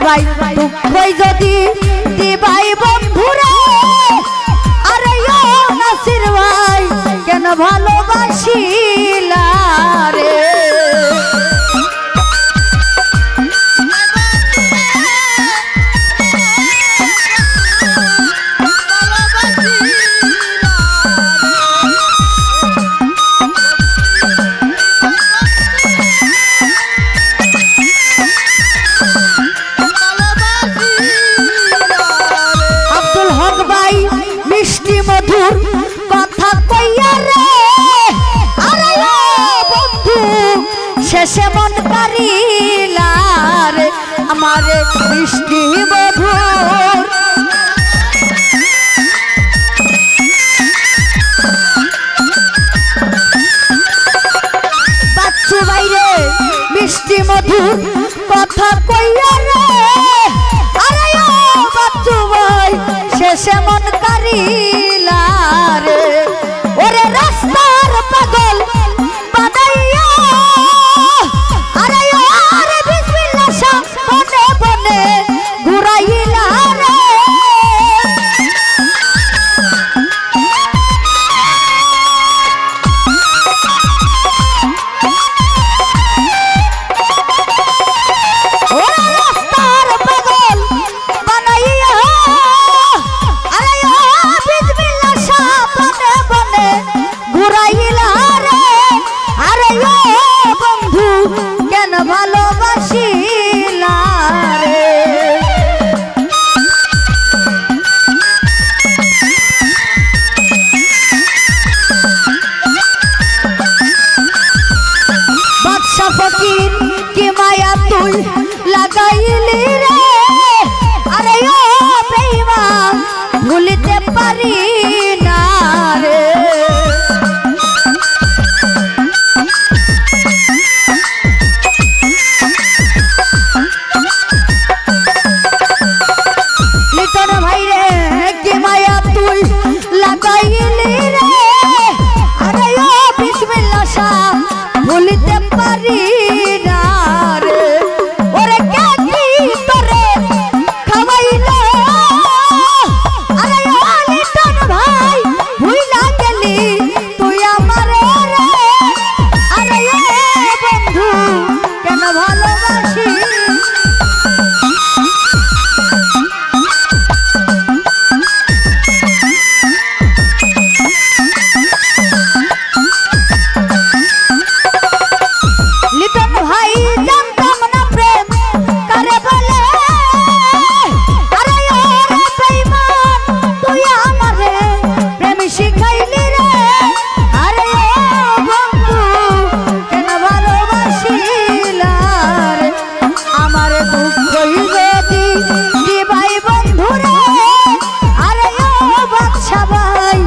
ভাই দুঃখই যদি দিবাই বন্ধুরা আরে ও নাসির ভাই কেন ভালোবাসিলা রে মিষ্টি মধুর কথা কইয়া রে আরে ও বন্ধু শেষে মন কারিলা রে আমারে মিষ্টি মধুর বাচ্চু বাইরে মিষ্টি মধুর কথা কইয়া রে আরে ও বাচ্চু ভাই শেষে মন কারিলা রে ওরে রাস্তার পাগল বানাইয়া আরে ও আরে বিসমিল্লাহ শাহ বনে বনে ঘুরাইলা রে ওরে রাস্তার পাগল বানাইয়া ঘুরাইলা রে আরে ও বন্ধু কেন ভালোবাসিলা রে বাদশা ফকির কি মায়া তুই লাগাইলি রে আরে ও বেঈমান ভুলিতে পারি না রে লিটন ভাই রে কি মায়া তুই লাগাইলি রে আরে ও বিসমিল্লাহ শাহ ভুলিতে পারি না রে ওরে কে কি তোরে খাওয়াইলো আরে ও লিটন ভাই ভুইলা গেলি তুই আমারে রে আরে ও বন্ধু কেন ভালোবাসি লিটন ভাই জানতাম না প্রেম কারে বলে আরে ও বেঈমান তুই আমারে প্রেম শিখাইলি রে আরে ও বন্ধু কেন ভালোবাসিলা রে আমারে দুঃখই যদি দিবাই বন্ধু রে আরে ও বাদশা ভাই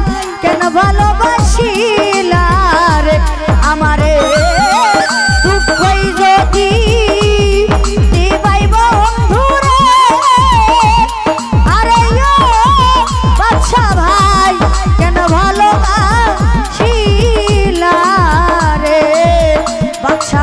কেন ভালোবাসিলা রে আমারে দুঃখই যদি দিবাই বন্ধু রে আরে ও বাদশা ভাই কেন ভালোবাসিলা রে বাদশা